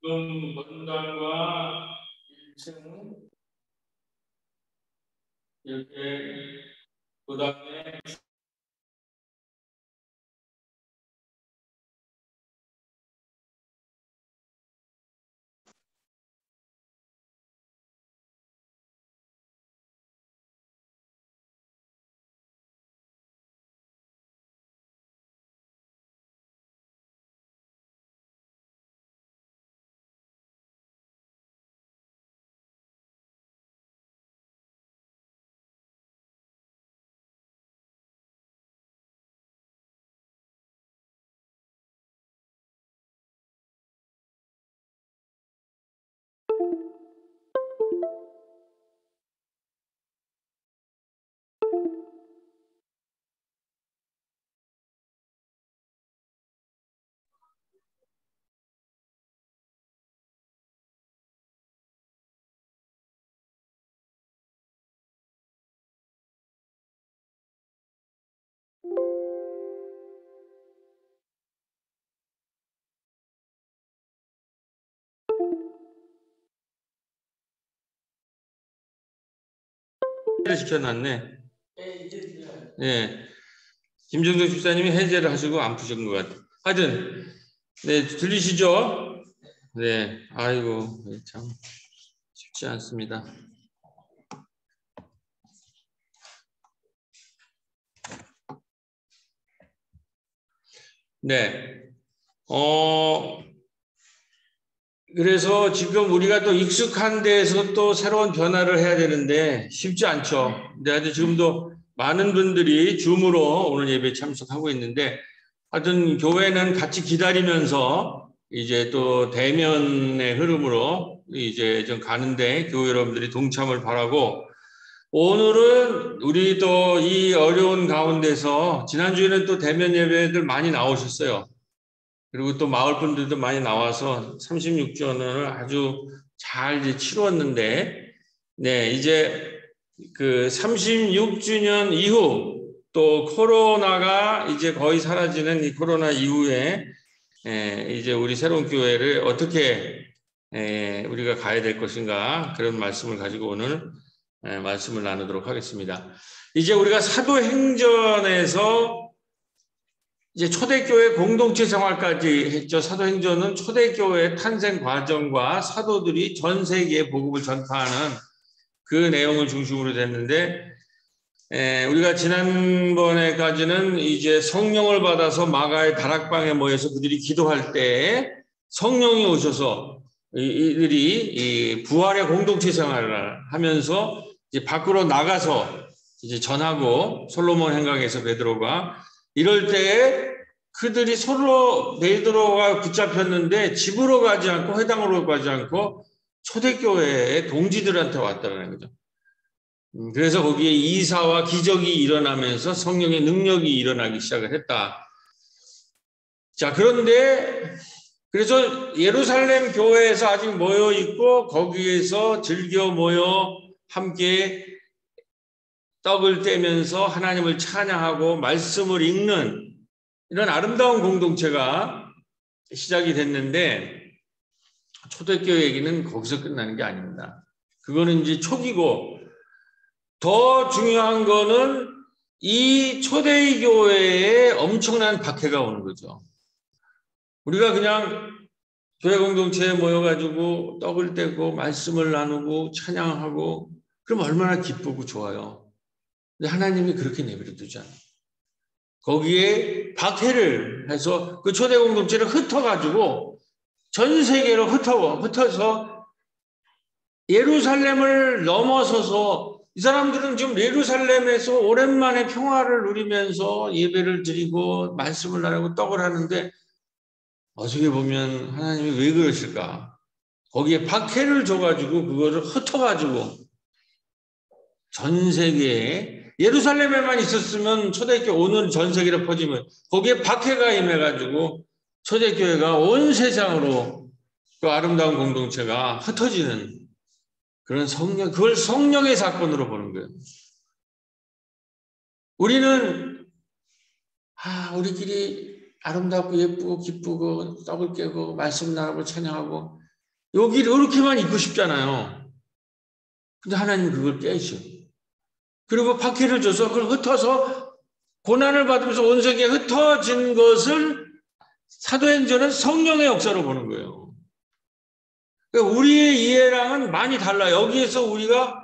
지금 본당과 1층 이렇게 도당에 시켜놨네. 네. 김정석 집사님이 해제를 하시고 안 푸신 것 같아요. 하여튼, 네, 들리시죠? 네, 아이고, 참 쉽지 않습니다. 네, 그래서 지금 우리가 또 익숙한 데에서 또 새로운 변화를 해야 되는데 쉽지 않죠. 근데 하여튼 지금도 많은 분들이 줌으로 오늘 예배에 참석하고 있는데 하여튼 교회는 같이 기다리면서 이제 또 대면의 흐름으로 이제 좀 가는데 교회 여러분들이 동참을 바라고 오늘은 우리 또 이 어려운 가운데서 지난주에는 또 대면 예배들 많이 나오셨어요. 그리고 또 마을 분들도 많이 나와서 36주년을 아주 잘 이제 치루었는데, 네, 이제 그 36주년 이후 또 코로나가 이제 거의 사라지는 이 코로나 이후에 이제 우리 새로운 교회를 어떻게 우리가 가야 될 것인가 그런 말씀을 가지고 오늘 말씀을 나누도록 하겠습니다. 이제 우리가 사도행전에서 이제 초대교회 공동체 생활까지 했죠. 사도행전은 초대교회 탄생 과정과 사도들이 전 세계에 복음을 전파하는 그 내용을 중심으로 됐는데, 우리가 지난번에까지는 이제 성령을 받아서 마가의 다락방에 모여서 그들이 기도할 때 성령이 오셔서 이들이 부활의 공동체 생활을 하면서 이제 밖으로 나가서 이제 전하고 솔로몬 행각에서 베드로가 이럴 때에 그들이 서로 베드로가 붙잡혔는데 집으로 가지 않고 회당으로 가지 않고 초대교회의 동지들한테 왔다는 거죠. 그래서 거기에 이사와 기적이 일어나면서 성령의 능력이 일어나기 시작을 했다. 자, 그런데 그래서 예루살렘 교회에서 아직 모여 있고 거기에서 즐겨 모여 함께 떡을 떼면서 하나님을 찬양하고 말씀을 읽는 이런 아름다운 공동체가 시작이 됐는데 초대교회 얘기는 거기서 끝나는 게 아닙니다. 그거는 이제 초기고 더 중요한 거는 이 초대교회에 엄청난 박해가 오는 거죠. 우리가 그냥 교회 공동체에 모여가지고 떡을 떼고 말씀을 나누고 찬양하고 그럼 얼마나 기쁘고 좋아요. 근데 하나님이 그렇게 내버려 두지 않아요. 거기에 박해를 해서 그 초대 공동체를 흩어가지고 전 세계로 흩어서 예루살렘을 넘어서서 이 사람들은 지금 예루살렘에서 오랜만에 평화를 누리면서 예배를 드리고 말씀을 나누고 떡을 하는데 어떻게 보면 하나님이 왜 그러실까? 거기에 박해를 줘가지고 그거를 흩어가지고 전 세계에 예루살렘에만 있었으면 초대교회 오늘 전 세계로 퍼지면 거기에 박해가 임해가지고 초대교회가 온 세상으로 그 아름다운 공동체가 흩어지는 그런 성령, 그걸 성령의 사건으로 보는 거예요. 우리는 우리끼리 아름답고 예쁘고 기쁘고 떡을 깨고 말씀 나누고 찬양하고 여기를 이렇게만 있고 싶잖아요. 근데 하나님 그걸 깨셔. 그리고 박해를 줘서 그걸 흩어서 고난을 받으면서 온 세계에 흩어진 것을 사도행전은 성령의 역사로 보는 거예요. 그러니까 우리의 이해랑은 많이 달라요. 여기에서 우리가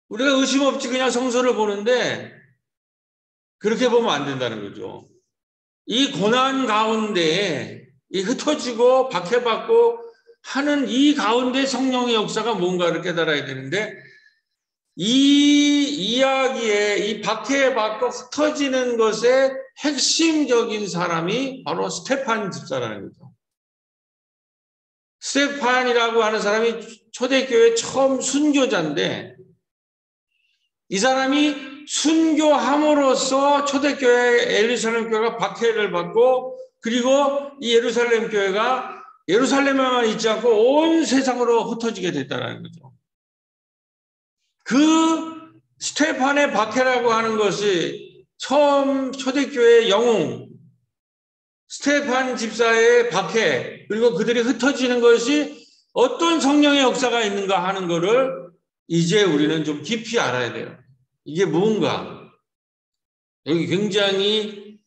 의심 없이 그냥 성서를 보는데 그렇게 보면 안 된다는 거죠. 이 고난 가운데 이 흩어지고 박해받고 하는 이 가운데 성령의 역사가 뭔가를 깨달아야 되는데 이 이야기에 이 박해받고 흩어지는 것의 핵심적인 사람이 바로 스테판 집사라는 거죠. 스테판이라고 하는 사람이 초대교회 처음 순교자인데 이 사람이 순교함으로써 초대교회 예루살렘 교회가 박해를 받고 그리고 이 예루살렘 교회가 예루살렘에만 있지 않고 온 세상으로 흩어지게 됐다는 거죠. 그 스테판의 박해라고 하는 것이 처음 초대교회의 영웅 스테판 집사의 박해 그리고 그들이 흩어지는 것이 어떤 성령의 역사가 있는가 하는 것을 이제 우리는 좀 깊이 알아야 돼요. 이게 뭔가 여기 굉장히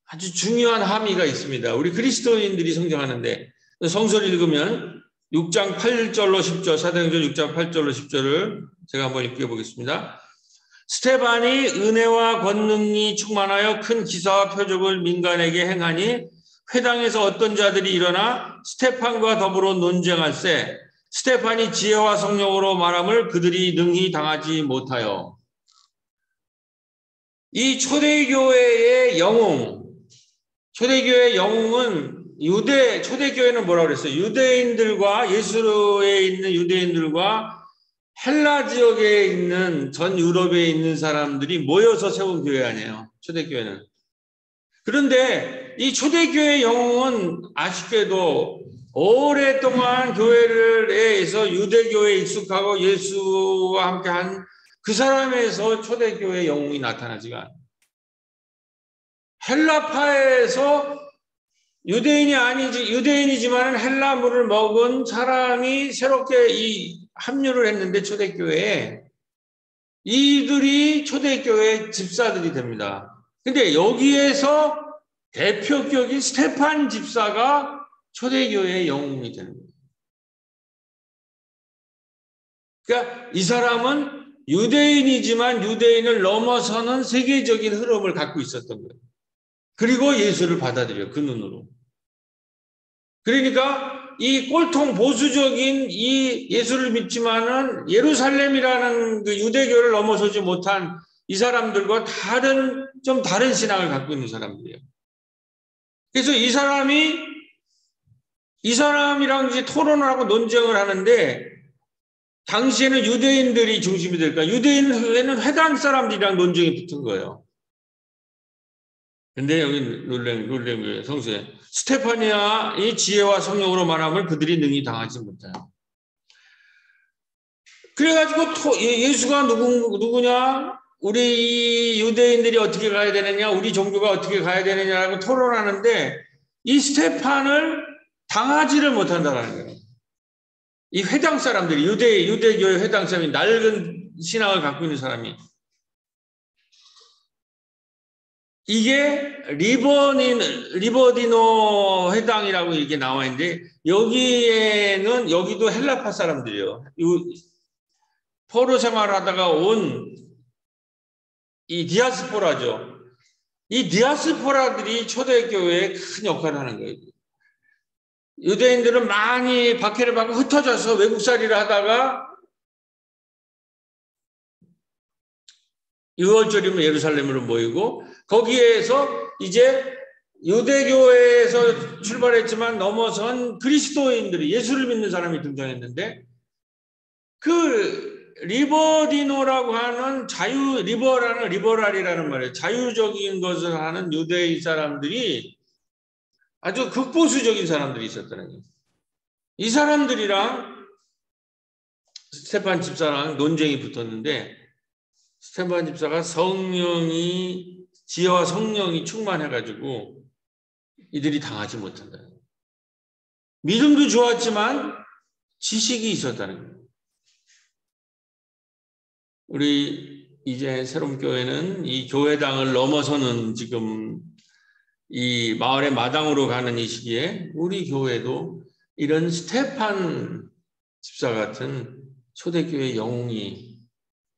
아주 중요한 함의가 있습니다. 우리 그리스도인들이 성장하는데 성서를 읽으면 6장 8절로 10절 사도행전 6장 8절로 10절을 제가 한번 읽어보겠습니다. 스테반이 은혜와 권능이 충만하여 큰 기사와 표적을 민간에게 행하니 회당에서 어떤 자들이 일어나 스테판과 더불어 논쟁할세 스테판이 지혜와 성령으로 말함을 그들이 능히 당하지 못하여 이 초대교회의 영웅 초대교회의 영웅은 초대교회는 뭐라고 그랬어요? 유대인들과 예수로에 있는 유대인들과 헬라 지역에 있는 전 유럽에 있는 사람들이 모여서 세운 교회 아니에요. 초대교회는. 그런데 이 초대교회의 영웅은 아쉽게도 오랫동안 교회에서 유대교회에 익숙하고 예수와 함께한 그 사람에서 초대교회의 영웅이 나타나지가 않아요. 헬라파에서 유대인이지만 헬라물을 먹은 사람이 새롭게 합류를 했는데 초대교회에 이들이 초대교회 집사들이 됩니다. 근데 여기에서 대표격인 스테판 집사가 초대교회의 영웅이 되는 거예요. 그러니까 이 사람은 유대인이지만 유대인을 넘어서는 세계적인 흐름을 갖고 있었던 거예요. 그리고 예수를 받아들여요. 그 눈으로. 그러니까 이 꼴통 보수적인 이 예수를 믿지만은 예루살렘이라는 그 유대교를 넘어서지 못한 이 사람들과 좀 다른 신앙을 갖고 있는 사람들이에요. 그래서 이 사람이랑 이제 토론을 하고 논쟁을 하는데 당시에는 유대인들이 중심이 될까? 유대인은 회당 사람들이랑 논쟁이 붙은 거예요. 근데 여기 놀란 성수에 스테파니아 이 지혜와 성령으로 말함을 그들이 능히 당하지 못해요. 그래가지고 예수가 누구냐? 우리 유대인들이 어떻게 가야 되느냐? 우리 종교가 어떻게 가야 되느냐라고 토론하는데 이 스테판을 당하지를 못한다는 거예요. 이 회당 사람들이 유대교의 회당 사람이 낡은 신앙을 갖고 있는 사람이 이게 리버디노 회당이라고 이게 나와 있는데 여기도 헬라파 사람들이에요. 포로 생활하다가 온 이 디아스포라죠. 이 디아스포라들이 초대교회에 큰 역할을 하는 거예요. 유대인들은 많이 박해를 받고 흩어져서 외국살이를 하다가 6월절이면 예루살렘으로 모이고 거기에서 이제 유대교회에서 출발했지만 넘어선 그리스도인들이 예수를 믿는 사람이 등장했는데 그 리버디노라고 하는 리버랄이라는 말이에요. 자유적인 것을 하는 유대인 사람들이 아주 극보수적인 사람들이 있었다는 거예요. 이 사람들이랑 스테판 집사랑 논쟁이 붙었는데 스테판 집사가 지혜와 성령이 충만해가지고 이들이 당하지 못한다. 믿음도 좋았지만 지식이 있었다는 거예요. 우리 이제 새로운 교회는 이 교회당을 넘어서는 지금 이 마을의 마당으로 가는 이 시기에 우리 교회도 이런 스테판 집사 같은 초대교회 영웅이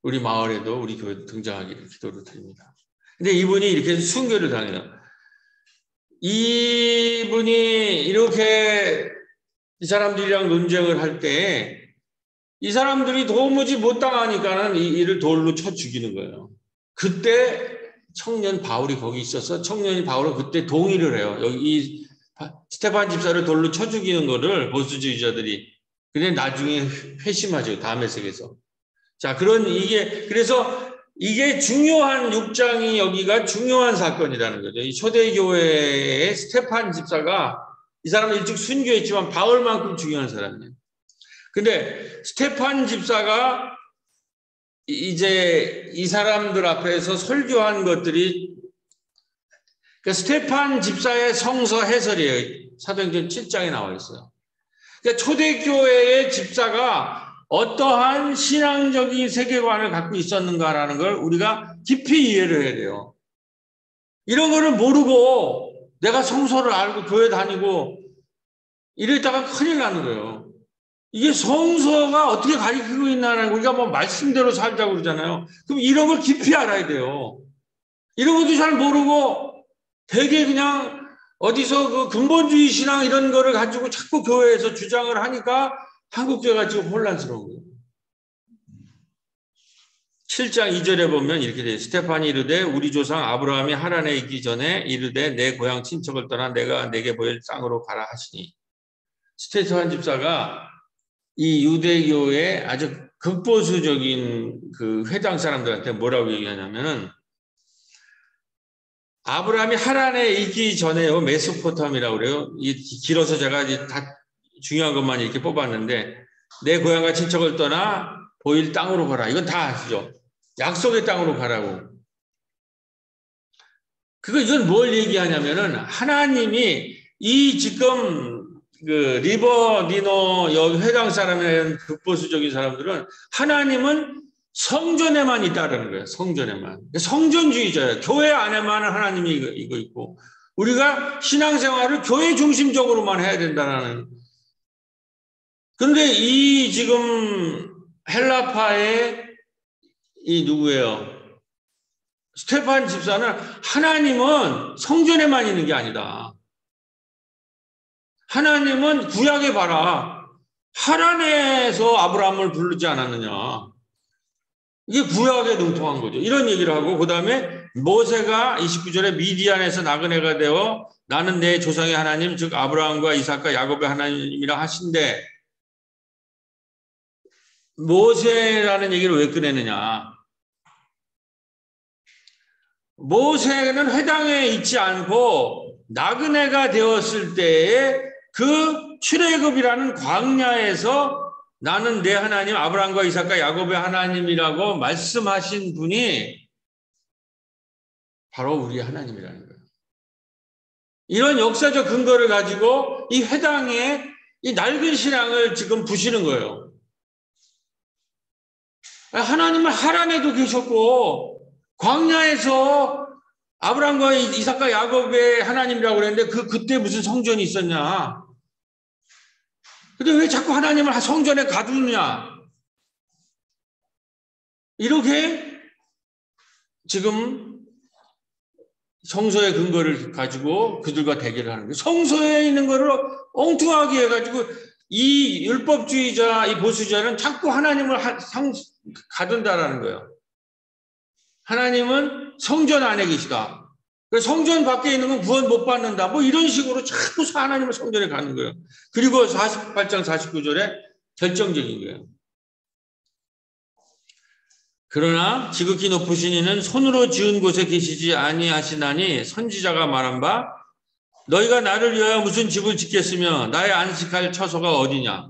우리 마을에도 우리 교회도 등장하기를 기도를 드립니다. 근데 이분이 이렇게 순교를 당해요. 이분이 이렇게 이 사람들이랑 논쟁을 할 때 이 사람들이 도무지 못 당하니까는 이를 돌로 쳐 죽이는 거예요. 그때 청년 바울이 거기 있어서 청년이 바울은 그때 동의를 해요. 여기 이 스테판 집사를 돌로 쳐 죽이는 거를 보수주의자들이. 근데 나중에 회심하죠. 다메섹에서. 자, 그래서 이게 중요한 6장이 여기가 중요한 사건이라는 거죠. 이 초대교회의 스테판 집사가 이 사람은 일찍 순교했지만 바울만큼 중요한 사람이에요. 근데 스테판 집사가 이제 이 사람들 앞에서 설교한 것들이 그러니까 스테판 집사의 성서 해설이에요. 사도행전 7장에 나와 있어요. 그러니까 초대교회의 집사가 어떠한 신앙적인 세계관을 갖고 있었는가라는 걸 우리가 깊이 이해를 해야 돼요. 이런 거를 모르고 내가 성서를 알고 교회 다니고 이랬다가 큰일 나는 거예요. 이게 성서가 어떻게 가르치고 있나라는 우리가 뭐 말씀대로 살자고 그러잖아요. 그럼 이런 걸 깊이 알아야 돼요. 이런 것도 잘 모르고 되게 그냥 어디서 그 근본주의 신앙 이런 거를 가지고 자꾸 교회에서 주장을 하니까 한국교회가 지금 혼란스러운 거예요. 7장 2절에 보면 이렇게 돼요. 스테판이 이르되 우리 조상 아브라함이 하란에 있기 전에 이르되 내 고향 친척을 떠나 내가 내게 보일 땅으로 가라 하시니 스테판 집사가 이 유대교의 아주 극보수적인 그 회당 사람들한테 뭐라고 얘기하냐면은 아브라함이 하란에 있기 전에요. 메소포타미라고 그래요. 이 길어서 제가 이제 다 중요한 것만 이렇게 뽑았는데 내 고향과 친척을 떠나 보일 땅으로 가라. 이건 다 아시죠? 약속의 땅으로 가라고. 이건 뭘 얘기하냐면은 하나님이 이 지금 그 리버니노 여기 회당 사람이라는 극보수적인 사람들은 하나님은 성전에만 있다라는 거예요. 성전에만. 성전주의자예요. 교회 안에만 하나님이 이거 있고 우리가 신앙생활을 교회 중심적으로만 해야 된다는. 그런데 이 지금 헬라파의 이 누구예요? 스테판 집사는 하나님은 성전에만 있는 게 아니다. 하나님은 구약에 봐라. 하란에서 아브라함을 부르지 않았느냐. 이게 구약에 능통한 거죠. 이런 얘기를 하고 그 다음에 모세가 29절에 미디안에서 나그네가 되어 나는 내 조상의 하나님 즉 아브라함과 이삭과 야곱의 하나님이라 하신데 모세라는 얘기를 왜 꺼내느냐. 모세는 회당에 있지 않고 나그네가 되었을 때에 그 출애굽이라는 광야에서 나는 내 하나님 아브라함과 이삭과 야곱의 하나님이라고 말씀하신 분이 바로 우리 하나님이라는 거예요. 이런 역사적 근거를 가지고 이 회당에 이 낡은 신앙을 지금 부시는 거예요. 하나님은 하란에도 계셨고 광야에서 아브라함과 이삭과 야곱의 하나님이라고 그랬는데 그때 무슨 성전이 있었냐? 근데 왜 자꾸 하나님을 성전에 가두느냐? 이렇게 지금 성서의 근거를 가지고 그들과 대결을 하는 거예요. 성서에 있는 거를 엉뚱하게 해가지고 이 율법주의자, 이 보수주의자는 자꾸 하나님을 가둔다라는 거예요. 하나님은 성전 안에 계시다. 성전 밖에 있는 건 구원 못 받는다. 뭐 이런 식으로 자꾸 하나님을 성전에 가는 거예요. 그리고 48장 49절에 결정적인 거예요. 그러나 지극히 높으신 이는 손으로 지은 곳에 계시지 아니하시나니 선지자가 말한 바 너희가 나를 위하여 무슨 집을 짓겠으며 나의 안식할 처소가 어디냐.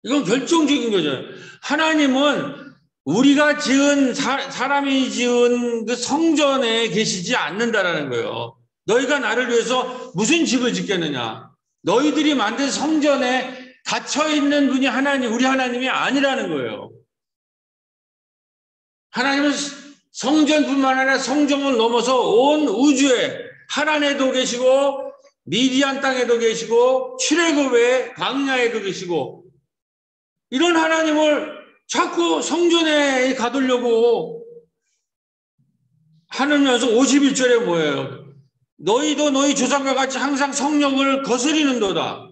이건 결정적인 거죠. 하나님은 우리가 지은 사람이 지은 그 성전에 계시지 않는다라는 거예요. 너희가 나를 위해서 무슨 집을 짓겠느냐. 너희들이 만든 성전에 갇혀있는 분이 하나님, 우리 하나님이 아니라는 거예요. 하나님은 성전뿐만 아니라 성전을 넘어서 온 우주에 하란에도 계시고 미디안 땅에도 계시고 출애굽의 광야에도 계시고 이런 하나님을 자꾸 성전에 가두려고 하면서 51절에 뭐예요? 너희도 너희 조상과 같이 항상 성령을 거스리는도다.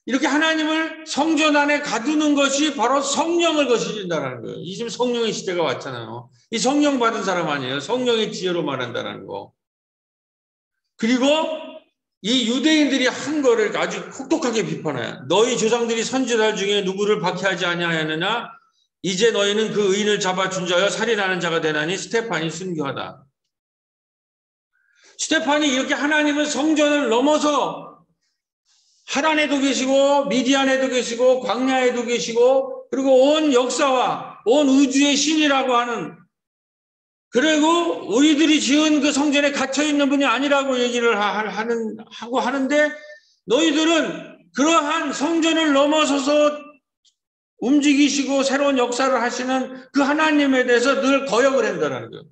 이렇게 하나님을 성전 안에 가두는 것이 바로 성령을 거스린다는 거예요. 이 지금 성령의 시대가 왔잖아요. 이 성령 받은 사람 아니에요. 성령의 지혜로 말한다는 거. 그리고 이 유대인들이 한 거를 아주 혹독하게 비판해요. 너희 조상들이 선지자들 중에 누구를 박해하지 아니하였느냐? 이제 너희는 그 의인을 잡아 준자여 살인하는 자가 되나니 스테판이 순교하다. 스테판이 이렇게 하나님은 성전을 넘어서 하란에도 계시고 미디안에도 계시고 광야에도 계시고 그리고 온 역사와 온 우주의 신이라고 하는 그리고 우리들이 지은 그 성전에 갇혀있는 분이 아니라고 얘기를 하는데 너희들은 그러한 성전을 넘어서서 움직이시고 새로운 역사를 하시는 그 하나님에 대해서 늘 거역을 한다는 거예요.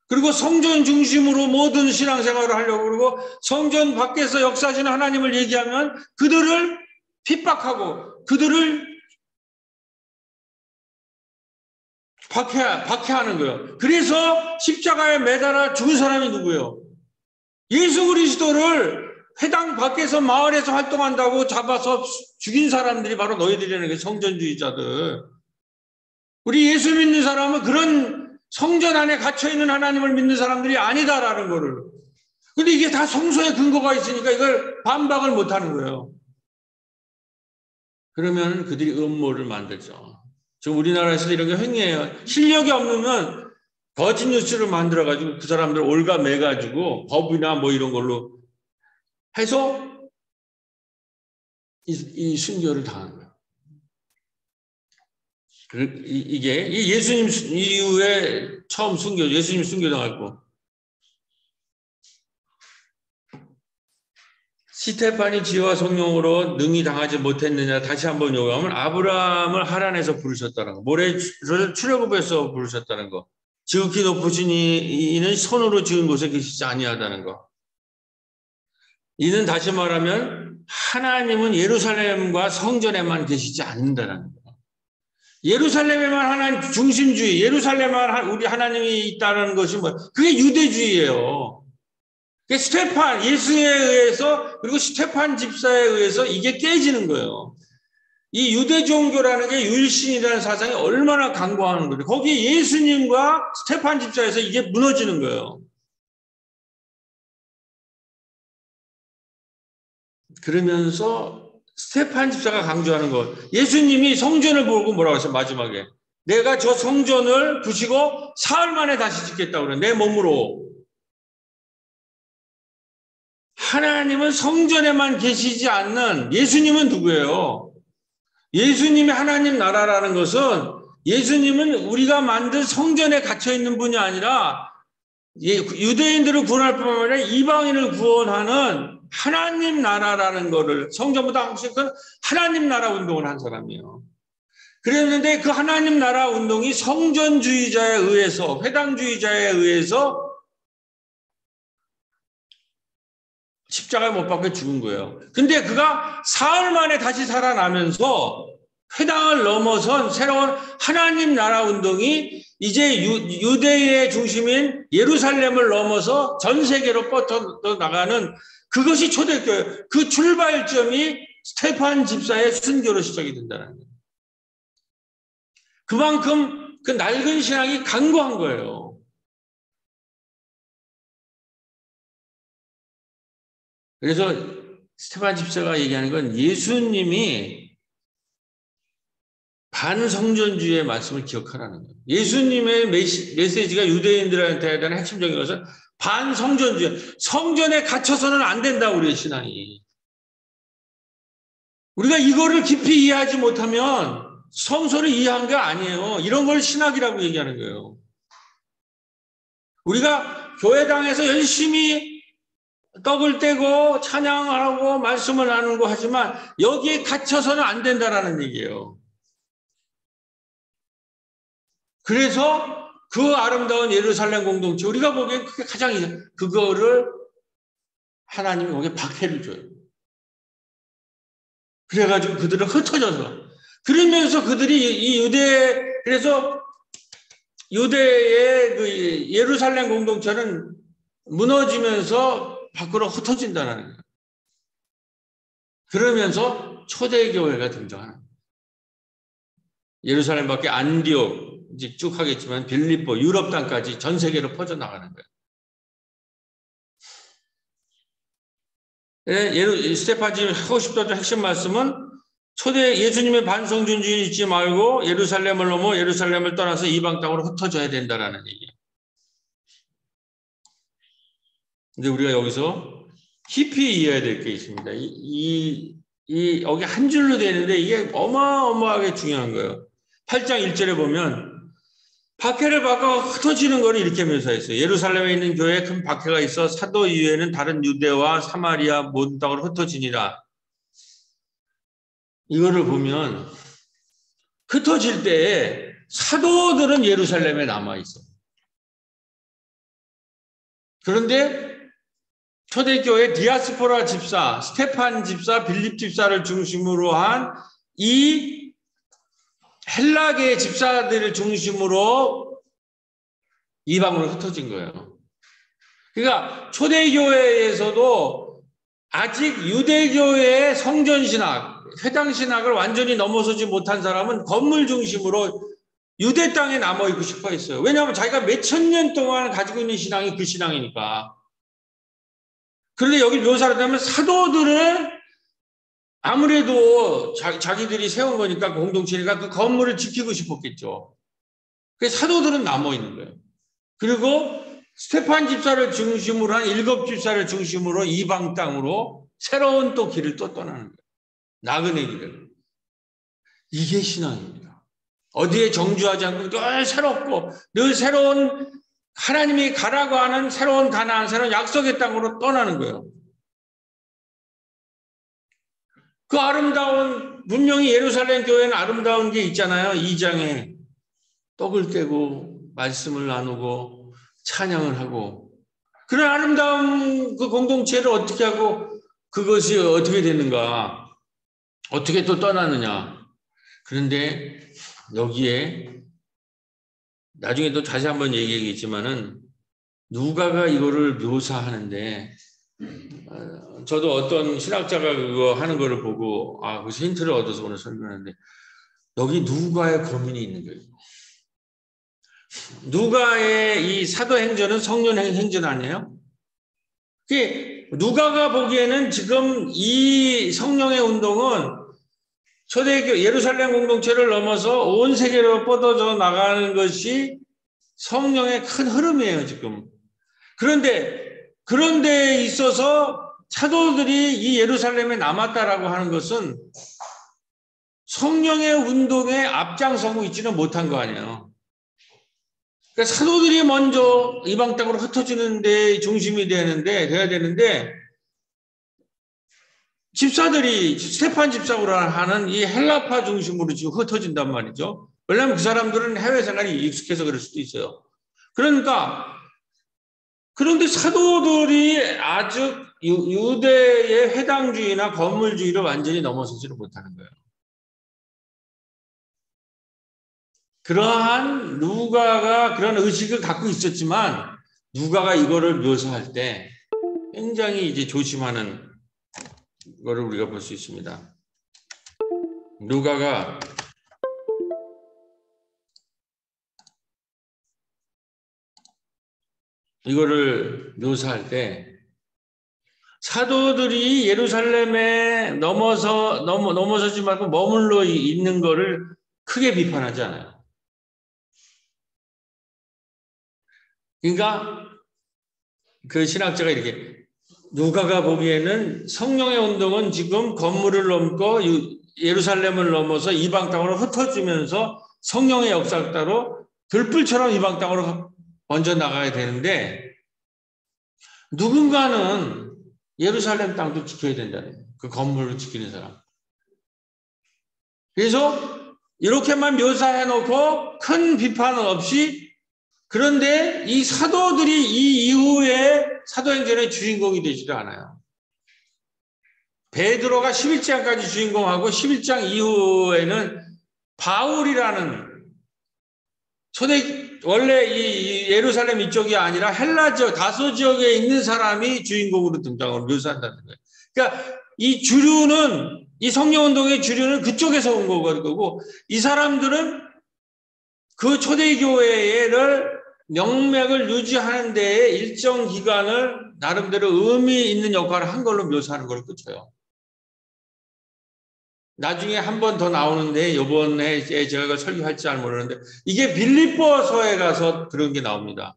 그리고 성전 중심으로 모든 신앙생활을 하려고 그러고 성전 밖에서 역사하시는 하나님을 얘기하면 그들을 핍박하고 그들을 박해하는 거예요. 그래서 십자가에 매달아 죽은 사람이 누구예요? 예수 그리스도를 회당 밖에서 마을에서 활동한다고 잡아서 죽인 사람들이 바로 너희들이라는 게 성전주의자들. 우리 예수 믿는 사람은 그런 성전 안에 갇혀있는 하나님을 믿는 사람들이 아니다라는 거를. 근데 이게 다 성서에 근거가 있으니까 이걸 반박을 못하는 거예요. 그러면 그들이 음모를 만들죠. 지금 우리나라에서도 이런 게 횡해요. 실력이 없으면 거짓 뉴스를 만들어가지고 그 사람들 올가매가지고 법이나 뭐 이런 걸로 해서 이 순교를 당하는 거예요. 이게 예수님 이후에 처음 예수님 순교당했고 스테판이 지혜와 성령으로 능히 당하지 못했느냐 다시 한번 요구하면 아브라함을 하란에서 부르셨다는 거, 모래 출애굽에서 부르셨다는 거, 지극히 높으신 이는 손으로 지은 곳에 계시지 아니하다는 거. 이는 다시 말하면 하나님은 예루살렘과 성전에만 계시지 않는다는 거. 예루살렘에만 하나님 중심주의, 예루살렘만 우리 하나님이 있다는 것이 뭐 그게 유대주의예요. 스테판, 예수에 의해서 그리고 스테판 집사에 의해서 이게 깨지는 거예요. 이 유대 종교라는 게 유일신이라는 사상이 얼마나 강고하는 거예요. 거기에 예수님과 스테판 집사에서 이게 무너지는 거예요. 그러면서 스테판 집사가 강조하는 것, 예수님이 성전을 보고 뭐라고 했어요? 마지막에 내가 저 성전을 부시고 사흘 만에 다시 짓겠다고 그래요. 내 몸으로. 하나님은 성전에만 계시지 않는 예수님은 누구예요? 예수님이 하나님 나라라는 것은 예수님은 우리가 만든 성전에 갇혀있는 분이 아니라 유대인들을 구원할 뿐만 아니라 이방인을 구원하는 하나님 나라라는 거를 성전보다 훨씬 큰 하나님 나라 운동을 한 사람이에요. 그랬는데 그 하나님 나라 운동이 성전주의자에 의해서 회당주의자에 의해서 십자가에 못 박혀 죽은 거예요. 근데 그가 사흘 만에 다시 살아나면서 회당을 넘어선 새로운 하나님 나라 운동이 이제 유대의 중심인 예루살렘을 넘어서 전 세계로 뻗어나가는 그것이 초대교회예요. 그 출발점이 스테판 집사의 순교로 시작이 된다는 거예요. 그만큼 그 낡은 신앙이 강고한 거예요. 그래서 스테판 집사가 얘기하는 건 예수님이 반성전주의의 말씀을 기억하라는 거예요. 예수님의 메시지가 유대인들한테 대한 핵심적인 것은 반성전주의. 성전에 갇혀서는 안 된다, 우리의 신앙이. 우리가 이거를 깊이 이해하지 못하면 성서를 이해한 게 아니에요. 이런 걸 신학이라고 얘기하는 거예요. 우리가 교회당에서 열심히 떡을 떼고 찬양하고 말씀을 나누고 하지만 여기에 갇혀서는 안 된다라는 얘기예요. 그래서 그 아름다운 예루살렘 공동체, 우리가 보기엔 그게 가장 그거를 하나님이 거기에 박해를 줘요. 그래가지고 그들은 흩어져서, 그러면서 그들이 그래서 유대의 그 예루살렘 공동체는 무너지면서 밖으로 흩어진다는 거예요. 그러면서 초대교회가 등장하는 거예요. 예루살렘 밖에 안디옥, 이제 쭉 하겠지만 빌립보, 유럽 땅까지 전 세계로 퍼져나가는 거예요. 스테파지 하고 싶었던 핵심 말씀은 초대 예수님의 반성 존중이 잊지 말고 예루살렘을 넘어 예루살렘을 떠나서 이방 땅으로 흩어져야 된다라는 얘기예요. 근데 우리가 여기서 깊이 이해해야 될 게 있습니다. 여기 한 줄로 되는데 이게 어마어마하게 중요한 거예요. 8장 1절에 보면 박해를 받고 흩어지는 걸 이렇게 묘사했어요. 예루살렘에 있는 교회에 큰 박해가 있어 사도 이외에는 다른 유대와 사마리아 모든 땅으로 흩어지니라. 이거를 보면 흩어질 때에 사도들은 예루살렘에 남아있어요. 그런데 초대교회 디아스포라 집사, 스테판 집사, 빌립 집사를 중심으로 한 이 헬라계 집사들을 중심으로 이방으로 흩어진 거예요. 그러니까 초대교회에서도 아직 유대교회의 성전신학, 회당신학을 완전히 넘어서지 못한 사람은 건물 중심으로 유대 땅에 남아있고 싶어 했어요. 왜냐하면 자기가 몇천 년 동안 가지고 있는 신앙이 그 신앙이니까. 그런데 여기 묘사를 하면 사도들은 아무래도 자기들이 세운 거니까 공동체니까 그 건물을 지키고 싶었겠죠. 그래서 사도들은 남아있는 거예요. 그리고 스테판 집사를 중심으로 한 7 집사를 중심으로 이방 땅으로 새로운 또 길을 또 떠나는 거예요. 나그네 길을. 이게 신앙입니다. 어디에 정주하지 않고 늘 새롭고 늘 새로운 하나님이 가라고 하는 새로운 가나안, 새로운 약속의 땅으로 떠나는 거예요. 그 아름다운, 분명히 예루살렘 교회는 아름다운 게 있잖아요. 2장에 떡을 떼고 말씀을 나누고 찬양을 하고, 그런 아름다운 그 공동체를 어떻게 하고 그것이 어떻게 되는가, 어떻게 또 떠나느냐. 그런데 여기에 나중에 또 다시 한번 얘기하겠지만은 누가가 이거를 묘사하는데, 저도 어떤 신학자가 그거 하는 거를 보고 그 힌트를 얻어서 오늘 설명하는데, 여기 누가의 고민이 있는 거예요. 누가의 이 사도행전은 성령 행전 아니에요? 누가가 보기에는 지금 이 성령의 운동은 초대교 예루살렘 공동체를 넘어서 온 세계로 뻗어져 나가는 것이 성령의 큰 흐름이에요, 지금. 그런데 있어서 사도들이 이 예루살렘에 남았다라고 하는 것은 성령의 운동에 앞장서고 있지는 못한 거 아니에요. 그러니까 사도들이 먼저 이방 땅으로 흩어지는 데 중심이 돼야 되는데, 집사들이 스테판 집사로 하는 이 헬라파 중심으로 지금 흩어진단 말이죠. 왜냐하면 그 사람들은 해외 생활이 익숙해서 그럴 수도 있어요. 그런데 사도들이 아직 유대의 회당주의나 건물주의를 완전히 넘어서지를 못하는 거예요. 그러한 누가가 그런 의식을 갖고 있었지만, 누가가 이거를 묘사할 때 굉장히 이제 조심하는 거를 우리가 볼 수 있습니다. 누가가 이거를 묘사할 때 사도들이 예루살렘에 넘어서지 말고 머물러 있는 거를 크게 비판하지 않아요. 그러니까 그 신학자가 이렇게, 누가가 보기에는 성령의 운동은 지금 건물을 넘고 예루살렘을 넘어서 이방 땅으로 흩어지면서 성령의 역사 따로 들불처럼 이방 땅으로 먼저 나가야 되는데, 누군가는 예루살렘 땅도 지켜야 된다는 거예요. 그 건물을 지키는 사람. 그래서 이렇게만 묘사해놓고 큰 비판은 없이, 그런데 이 사도들이 이 이후에 사도행전의 주인공이 되지도 않아요. 베드로가 11장까지 주인공하고 11장 이후에는 바울이라는 원래 이 예루살렘 이쪽이 아니라 헬라 지역, 다소 지역에 있는 사람이 주인공으로 등장을 묘사한다는 거예요. 그러니까 이 주류는, 이 성령운동의 주류는 그쪽에서 온 거고, 이 사람들은 그 초대교회를 명맥을 유지하는 데에 일정 기간을 나름대로 의미 있는 역할을 한 걸로 묘사하는 걸 끝쳐요. 나중에 한 번 더 나오는데, 이번에 제가 그걸 설교할지 잘 모르는데, 이게 빌립보서에 가서 그런 게 나옵니다.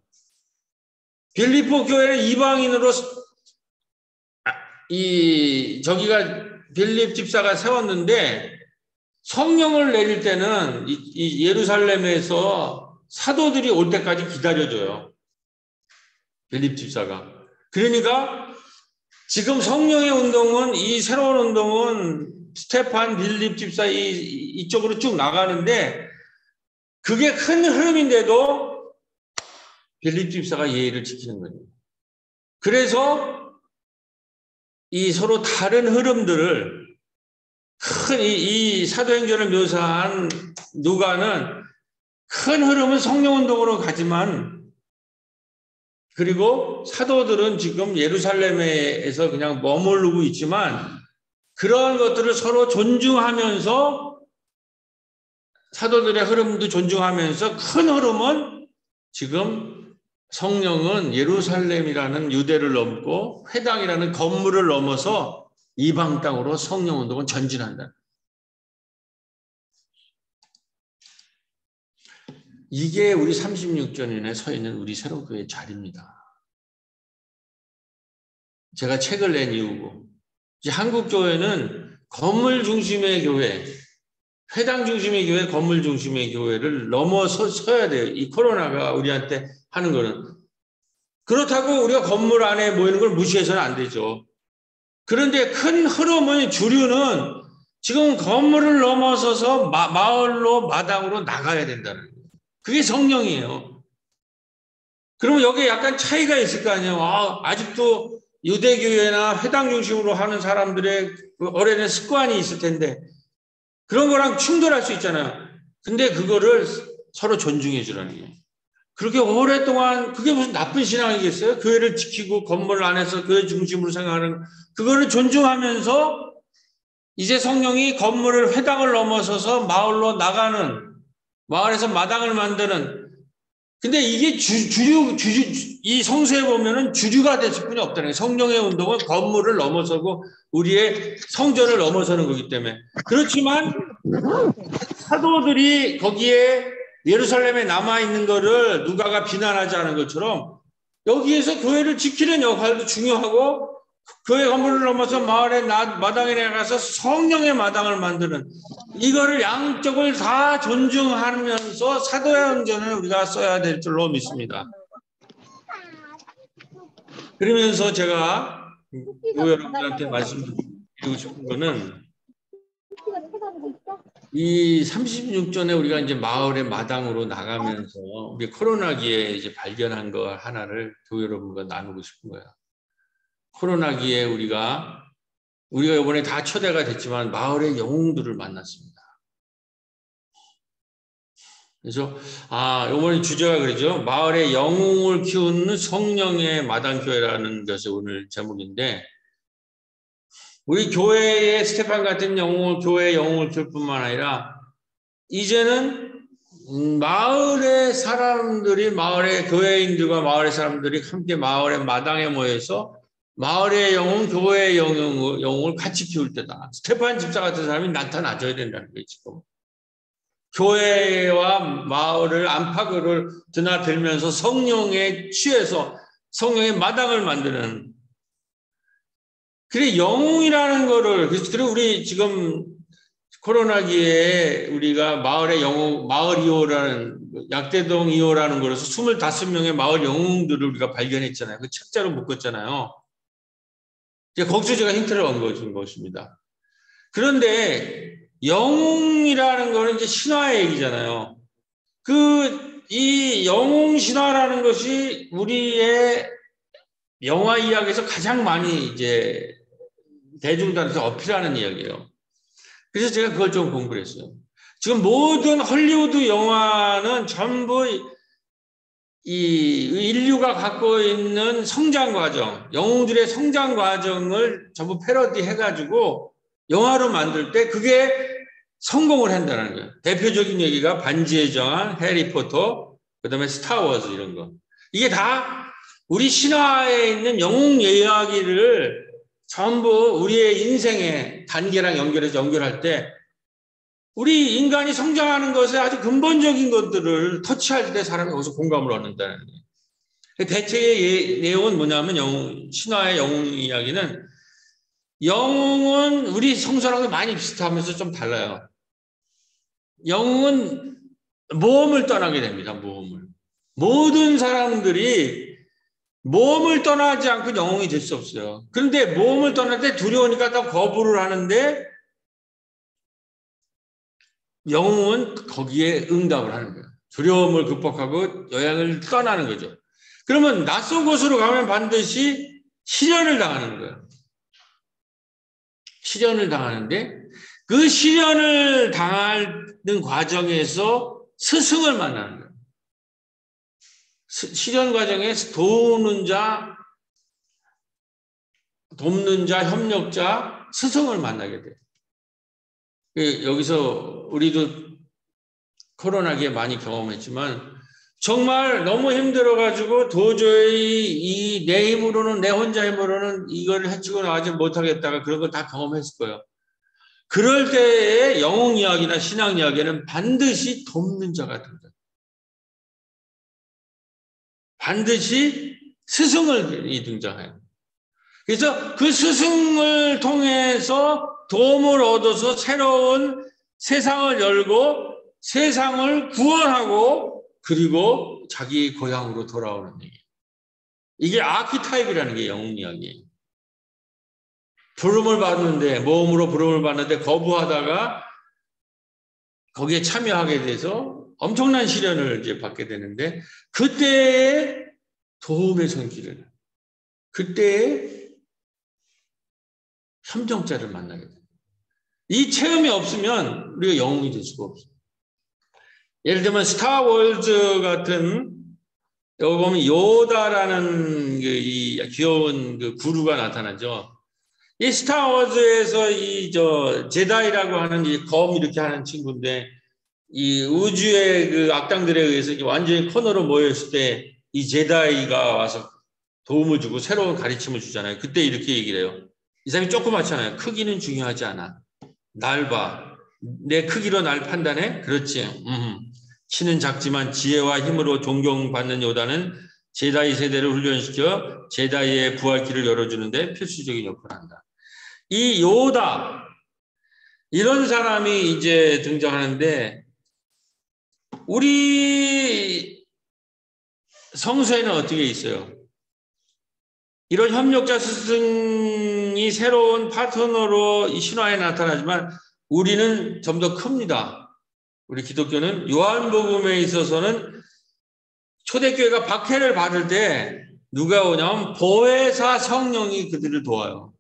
빌립보 교회는 이방인으로, 저기가 빌립 집사가 세웠는데, 성령을 내릴 때는 이 예루살렘에서 사도들이 올 때까지 기다려줘요. 빌립 집사가. 그러니까 지금 성령의 운동은, 이 새로운 운동은 스테판, 빌립 집사 이쪽으로 쭉 나가는데, 그게 큰 흐름인데도 빌립 집사가 예의를 지키는 거예요. 그래서 이 서로 다른 흐름들을, 이 사도행전을 묘사한 누가는 큰 흐름은 성령운동으로 가지만, 그리고 사도들은 지금 예루살렘에서 그냥 머무르고 있지만, 그러한 것들을 서로 존중하면서, 사도들의 흐름도 존중하면서, 큰 흐름은 지금 성령은 예루살렘이라는 유대를 넘고 회당이라는 건물을 넘어서 이방 땅으로 성령운동은 전진한다. 이게 우리 36전인에 서 있는 우리 새로교회의 자리입니다. 제가 책을 낸 이유고, 이제 한국교회는 건물 중심의 교회, 회당 중심의 교회, 건물 중심의 교회를 넘어서야 돼요. 이 코로나가 우리한테 하는 거는. 그렇다고 우리가 건물 안에 모이는 걸 무시해서는 안 되죠. 그런데 큰 흐름은, 주류는 지금 건물을 넘어서서 마을로, 마당으로 나가야 된다는 거예요. 그게 성령이에요. 그러면 여기에 약간 차이가 있을 거 아니에요. 아직도 유대교회나 회당 중심으로 하는 사람들의 그 오래된 습관이 있을 텐데, 그런 거랑 충돌할 수 있잖아요. 근데 그거를 서로 존중해 주라는 거예요. 그렇게 오랫동안, 그게 무슨 나쁜 신앙이겠어요? 교회를 지키고 건물 안에서 교회 중심으로 생각하는, 그거를 존중하면서 이제 성령이 건물을, 회당을 넘어서서 마을로 나가는, 마을에서 마당을 만드는, 근데 이게 이 성서에 보면은 주류가 됐을 뿐이 없다는 거예요. 성령의 운동은 건물을 넘어서고 우리의 성전을 넘어서는 거기 때문에. 그렇지만 사도들이 거기에 예루살렘에 남아있는 거를 누가가 비난하지 않은 것처럼, 여기에서 교회를 지키는 역할도 중요하고, 교회 건물을 넘어서 마을의 마당에 나가서 성령의 마당을 만드는, 이거를 양쪽을 다 존중하면서 사도행전을 우리가 써야 될 줄로 믿습니다. 그러면서 제가 여러분들한테 말씀드리고 싶은 거는, 이 36전에 우리가 이제 마을의 마당으로 나가면서 우리 코로나기에 이제 발견한 거 하나를 교회 여러분과 나누고 싶은 거야. 코로나기에 우리가 이번에 다 초대가 됐지만 마을의 영웅들을 만났습니다. 그래서 이번에 주제가 그러죠. 마을의 영웅을 키우는 성령의 마당교회라는 것이 오늘 제목인데, 우리 교회의 스테판 같은 교회의 영웅을 키울 뿐만 아니라, 이제는 마을의 사람들이, 마을의 교회인들과 마을의 사람들이 함께 마을의 마당에 모여서 마을의 영웅, 교회의 영웅을 같이 키울 때다. 스테판 집사 같은 사람이 나타나줘야 된다는 거예요, 지금. 교회와 마을을, 안팎을 드나들면서 성령에 취해서 성령의 마당을 만드는. 그래, 영웅이라는 거를, 그리고 우리 지금 코로나기에 우리가 마을의 영웅, 마을 2호라는, 약대동 2호라는 거로서 25명의 마을 영웅들을 우리가 발견했잖아요. 그 책자로 묶었잖아요. 이제 거기서 제가 힌트를 얻은 것입니다. 그런데 영웅이라는 거는 이제 신화의 얘기잖아요. 이 영웅 신화라는 것이 우리의 영화 이야기에서 가장 많이 이제 대중들한테 어필하는 이야기예요. 그래서 제가 그걸 좀 공부를 했어요. 지금 모든 헐리우드 영화는 전부 이 인류가 갖고 있는 성장 과정, 영웅들의 성장 과정을 전부 패러디 해가지고 영화로 만들 때 그게 성공을 한다는 거예요. 대표적인 얘기가 반지의 제왕, 해리포터, 그다음에 스타워즈 이런 거. 이게 다 우리 신화에 있는 영웅 이야기를 전부 우리의 인생의 단계랑 연결할 때 우리 인간이 성장하는 것에 아주 근본적인 것들을 터치할 때 사람이 거기서 공감을 얻는다는 거예요. 대체의 내용은 뭐냐면 신화의 영웅 이야기는 영웅은 우리 성서랑도 많이 비슷하면서 좀 달라요. 영웅은 모험을 떠나게 됩니다. 모험을. 모든 사람들이 모험을 떠나지 않고 영웅이 될 수 없어요. 그런데 모험을 떠날 때 두려우니까 또 거부를 하는데 영웅은 거기에 응답을 하는 거예요. 두려움을 극복하고 여행을 떠나는 거죠. 그러면 낯선 곳으로 가면 반드시 시련을 당하는 거예요. 시련을 당하는데 그 시련을 당하는 과정에서 스승을 만나는 거예요. 시련 과정에서 돕는 자, 협력자, 스승을 만나게 돼요. 여기서 우리도 코로나기에 많이 경험했지만 정말 너무 힘들어가지고 도저히 내 힘으로는 내 혼자 힘으로는 이걸 해치고 나가지 못하겠다가 그런 걸 다 경험했을 거예요. 그럴 때의 영웅 이야기나 신앙 이야기는 반드시 돕는 자가 등장. 반드시 스승이 등장해요. 그래서 그 스승을 통해서 도움을 얻어서 새로운 세상을 열고 세상을 구원하고 그리고 자기 고향으로 돌아오는 얘기. 이게 아키타입이라는 게 영웅 이야기예요. 모험으로 부름을 받는데 거부하다가 거기에 참여하게 돼서 엄청난 시련을 이제 받게 되는데 그때의 도움의 손길을, 그때의 협정자를 만나게 돼요. 이 체험이 없으면 우리가 영웅이 될 수가 없어요. 예를 들면 스타워즈 같은 여기 보면 요다라는 이 귀여운 그 구루가 나타나죠. 이 스타워즈에서 제다이라고 하는 이 검 이렇게 하는 친구인데 이 우주의 그 악당들에 의해서 완전히 코너로 모였을 때 이 제다이가 와서 도움을 주고 새로운 가르침을 주잖아요. 그때 이렇게 얘기를 해요. 이 사람이 조그맣잖아요. 크기는 중요하지 않아. 날 봐. 내 크기로 날 판단해? 그렇지. 키는 작지만 지혜와 힘으로 존경받는 요다는 제다이 세대를 훈련시켜 제다이의 부활길을 열어주는데 필수적인 역할을 한다. 이 요다, 이런 사람이 이제 등장하는데 우리 성서에는 어떻게 있어요? 이런 협력자 스승이 새로운 파트너로 이 신화에 나타나지만 우리는 좀 더 큽니다. 우리 기독교는 요한복음에 있어서는 초대교회가 박해를 받을 때 누가 오냐면 보혜사 성령이 그들을 도와요.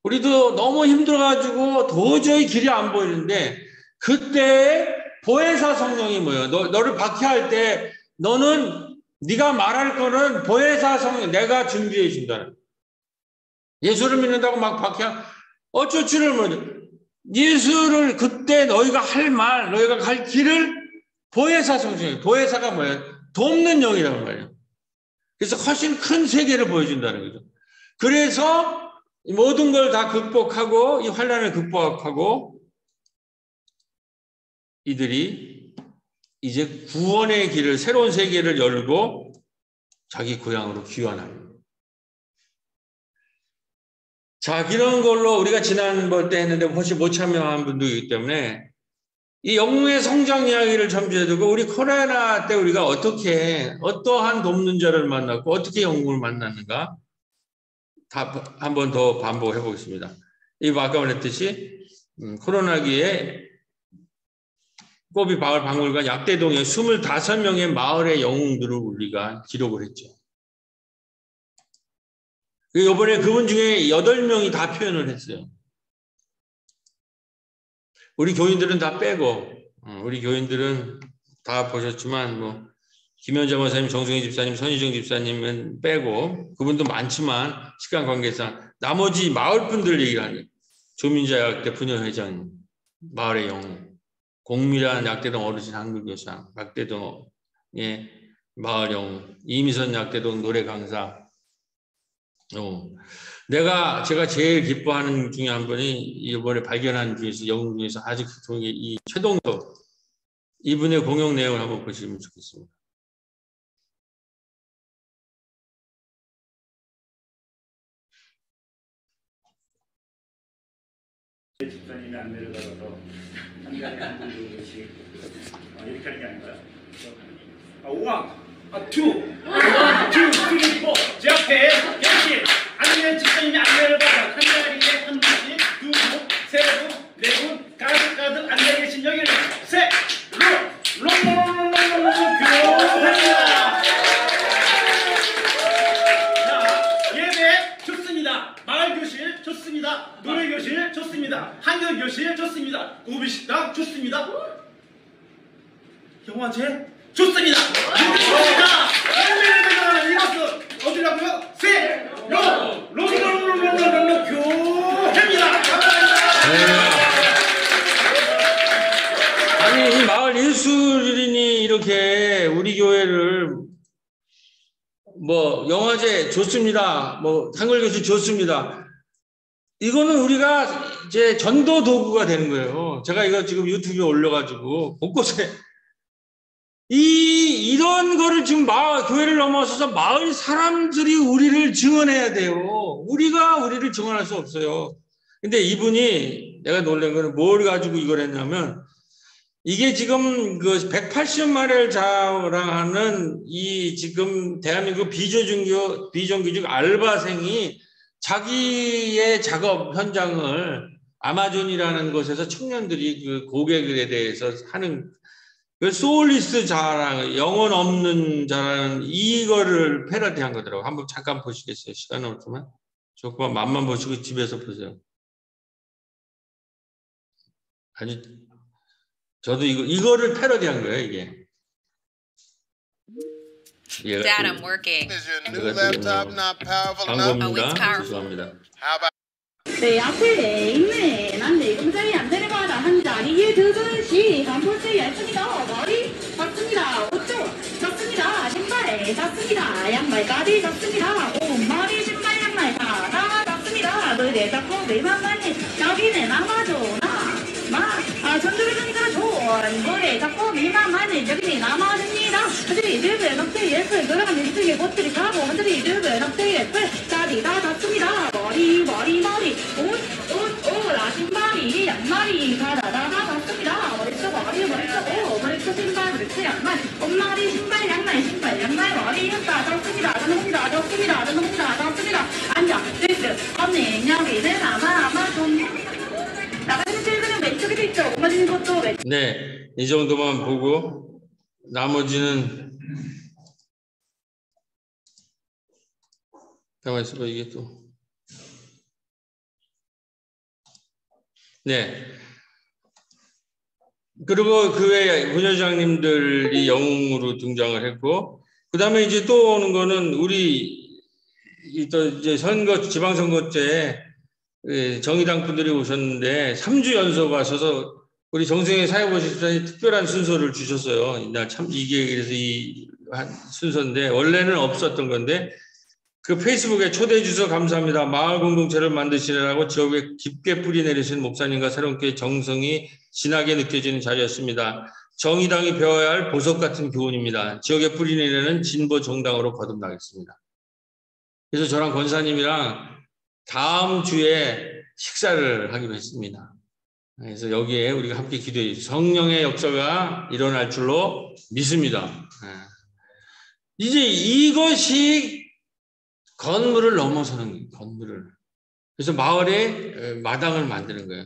우리도 너무 힘들어가지고 도저히 길이 안 보이는데 그때 보혜사 성령이 뭐예요? 너를 박해할 때 너는 네가 말할 거는 보혜사 성령 내가 준비해 준다. 예수를 믿는다고 막 어쩔 줄을 모르. 예수를 그때 너희가 할 말, 너희가 갈 길을 보혜사 성령이. 보혜사가 뭐예요? 돕는 영이란 말이에요. 그래서 훨씬 큰 세계를 보여준다는 거죠. 그래서 모든 걸 다 극복하고 이 환난을 극복하고 이들이 이제 구원의 길을 새로운 세계를 열고 자기 고향으로 귀환합니다. 자, 이런 걸로 우리가 지난번 때 했는데 혹시 못 참여한 분도 있기 때문에 이 영웅의 성장 이야기를 잠시해 두고 우리 코로나 때 우리가 어떠한 돕는 자를 만났고 어떻게 영웅을 만났는가 한 번 더 반복해 보겠습니다. 이 아까 말했듯이 코로나기에 꼬비 마을 박물관 약대동에 25명의 마을의 영웅들을 우리가 기록을 했죠. 이번에 그분 중에 8명이 다 표현을 했어요. 우리 교인들은 다 빼고, 우리 교인들은 다 보셨지만, 뭐, 김현자 목사님, 정승희 집사님, 선희정 집사님은 빼고, 그분도 많지만, 시간 관계상, 나머지 마을 분들 얘기를 하네요. 조민자 약대 분녀회장님, 마을의 영웅, 공미란 약대동 어르신 한글교사, 약대동의 마을 영웅, 이미선 약대동 노래 강사. 제가 제일 기뻐하는 중에 한 분이 이번에 발견한 중에서 영웅 중에서 아주 좋은 게 이 최동석 이분의 공용 내용을 한번 보시면 좋겠습니다. 집사님이 안내를 받아서 한 달에 한 정도씩 이렇게 하는 게 아닌가요? 1, 2, 3, 4. 제 앞에 계신 안내 집사님이 안내를 받아 한 자리에 한 분씩, 두 분, 세 분, 네 분, 가득 앉아 계신 여기를 교회입니다. 자, 예배 좋습니다. 마을교실 좋습니다. 노래교실 좋습니다. 한글교실 좋습니다. 고비식당 좋습니다. 영화제 좋습니다. 좋습니다. 이것은 어디라고요? 교회입니다. 아니, 이 마을 예술인이 이렇게 우리 교회를 뭐 영화제 좋습니다. 뭐 한글교실 좋습니다. 이거는 우리가 이제 전도 도구가 되는 거예요. 제가 이거 지금 유튜브에 올려가지고 곳곳에 이런 거를 지금 교회를 넘어서서 마을 사람들이 우리를 증언해야 돼요. 우리가 우리를 증언할 수 없어요. 근데 이분이 내가 놀란 거는 뭘 가지고 이걸 했냐면 이게 지금 그 180마리를 자랑하는 이 지금 대한민국 비정규직 알바생이 자기의 작업 현장을 아마존이라는 곳에서 청년들이 그 고객에 대해서 하는 그 소울리스 자랑, 영혼 없는 자랑 이거를 패러디한 거더라고요. 한번 잠깐 보시겠어요? 시간 없지만 조금만 맛만 보시고 집에서 보세요. 아주 저도 이거를 패러디한 거예요, 이게. Dad, I'm working. Is your new laptop not powerful enough? Oh, it's 광고입니다. powerful. 죄송합니다. How about 내 앞에 있네. 난 내 공장이 안 내려가다 한 자리에 드듯이 반볼때 예쁘니까 머리 잡습니다. 옷도 잡습니다. 신발 잡습니다. 양말까지 잡습니다. 옷머리 신발 양말 다 잡습니다. 너네 잡고 내만 많이 여기는 남아줘나 전주를 좋은 노래 잡고 미만 많이 여기는 남아줍니다. 하늘이 이들을 넉대 예술 그러한 일등의 꽃들이 가고 하늘이 이들을 넉대 예술 자리 다 잡습니다. 머리 옷 신발이 양말이 다 잡습니다. 머리코 신발 머리코 양말 옷머리 신발 양말 머리 다 잡습니다. 잡습니다. 앉아 언니 여기는 아마 좀 나가는 책은 왼쪽에도 있죠. 오마지는 것도 왼쪽. 네, 이 정도만 보고 나머지는 가만 있어봐 이게 또. 네. 그리고 그 외에 부녀장님들이 영웅으로 등장을 했고, 그 다음에 이제 또 오는 거는 우리 또 이제 지방선거 때 정의당 분들이 오셨는데 3주 연속 와셔서 우리 정승희 사회보시집사님 특별한 순서를 주셨어요. 나 참 이게 그래서 이 순서인데 원래는 없었던 건데 그 페이스북에 초대해 주셔서 감사합니다. 마을 공동체를 만드시느라고 지역에 깊게 뿌리 내리신 목사님과 새롭게 정성이 진하게 느껴지는 자리였습니다. 정의당이 배워야 할 보석 같은 교훈입니다. 지역에 뿌리 내리는 진보 정당으로 거듭나겠습니다. 그래서 저랑 권사님이랑 다음 주에 식사를 하기로 했습니다. 그래서 여기에 우리가 함께 기도해 주시죠. 성령의 역사가 일어날 줄로 믿습니다. 이제 이것이 건물을 넘어서는 거예요. 건물을. 그래서 마을에 마당을 만드는 거예요.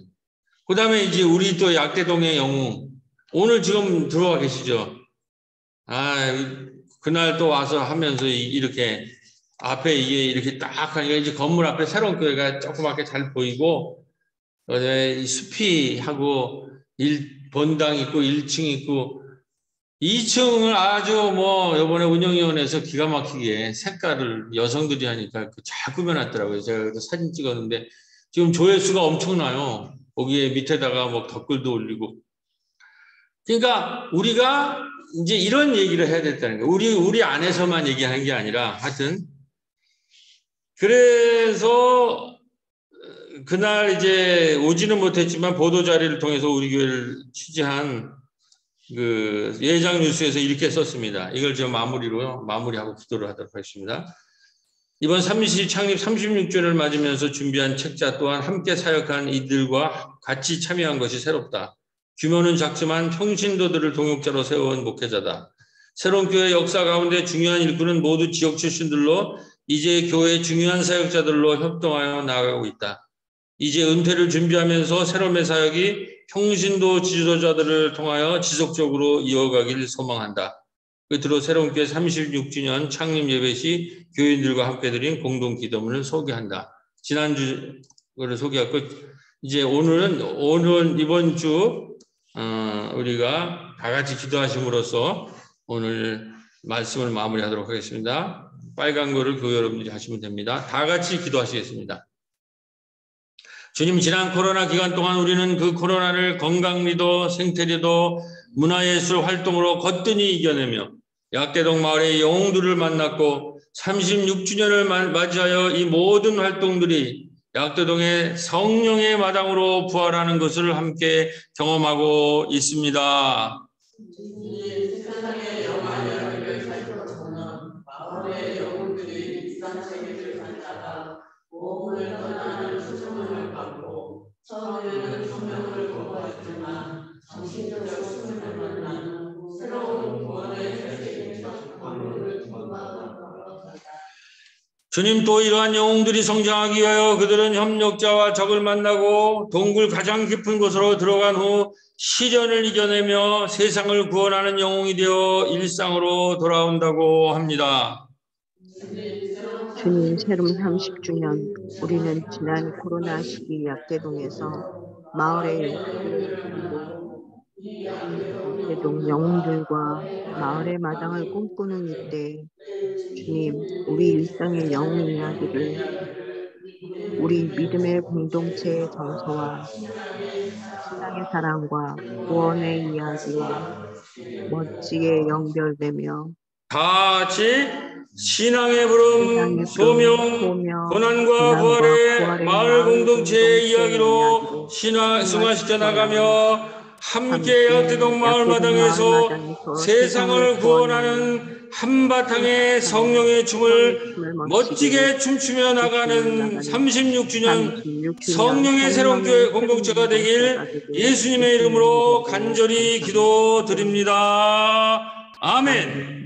그 다음에 이제 우리 또 약대동의 영웅, 오늘 지금 들어와 계시죠? 그날 또 와서 하면서 이렇게 앞에 이게 이렇게 딱 하니까 이제 건물 앞에 새로운 교회가 조그맣게 잘 보이고, 그다음에 숲이 하고 본당 있고 1층 있고 2층을 아주 뭐 이번에 운영위원회에서 기가 막히게 색깔을 여성들이 하니까 잘 꾸며놨더라고요. 제가 그래서 사진 찍었는데 지금 조회수가 엄청나요. 거기에 밑에다가 뭐 댓글도 올리고. 그러니까 우리가 이제 이런 얘기를 해야 됐다는 거예요. 우리 안에서만 얘기하는 게 아니라 하여튼 그래서 그날 이제 오지는 못했지만 보도 자료를 통해서 우리 교회를 취재한 그 예장 뉴스에서 이렇게 썼습니다. 이걸 제가 마무리하고 기도를 하도록 하겠습니다. 이번 삼시 창립 36주년을 맞으면서 준비한 책자 또한 함께 사역한 이들과 같이 참여한 것이 새롭다. 규모는 작지만 평신도들을 동역자로 세워온 목회자다. 새로운 교회 역사 가운데 중요한 일꾼은 모두 지역 출신들로 이제 교회의 중요한 사역자들로 협동하여 나아가고 있다. 이제 은퇴를 준비하면서 새로움의 사역이 평신도 지도자들을 통하여 지속적으로 이어가길 소망한다. 끝으로 새로운 교회 36주년 창립 예배 시 교인들과 함께 드린 공동 기도문을 소개한다. 지난주 거를 소개하고 이제 오늘은 이번 주 우리가 다 같이 기도하심으로써 오늘 말씀을 마무리하도록 하겠습니다. 빨간 거를 교회 여러분들이 하시면 됩니다. 다 같이 기도하시겠습니다. 주님, 지난 코로나 기간 동안 우리는 그 코로나를 건강리도, 생태리도, 문화예술 활동으로 거뜬히 이겨내며 약대동 마을의 영웅들을 만났고 36주년을 맞이하여 이 모든 활동들이 약대동의 성령의 마당으로 부활하는 것을 함께 경험하고 있습니다. 처음에는 성령을 거부하였지만 정신적 수준을 만난 새로운 구원의 세계의 방법을 통과하다. 주님, 또 이러한 영웅들이 성장하기 위하여 그들은 협력자와 적을 만나고 동굴 가장 깊은 곳으로 들어간 후 시련을 이겨내며 세상을 구원하는 영웅이 되어 일상으로 돌아온다고 합니다. 주님, 새롬 30주년, 우리는 지난 코로나 시기 약대동에서 마을의 영웅들을 그리고 이 약대동 영웅들과 마을의 마당을 꿈꾸는 이때 주님, 우리 일상의 영웅 이야기를 우리 믿음의 공동체의 정서와 신앙의 사랑과 구원의 이야기와 멋지게 연결되며 다 같이 신앙의 부름, 소명, 고난과 부활의 마을 공동체의 이야기로 승화시켜 나가며 함께 약대동 마을 마당에서 세상을 구원하는 한바탕의 성령의 춤을 멋지게 춤추며 나가는 36주년 성령의 새로운 교회 공동체가 되길 예수님의 이름으로 간절히 기도드립니다. 아멘.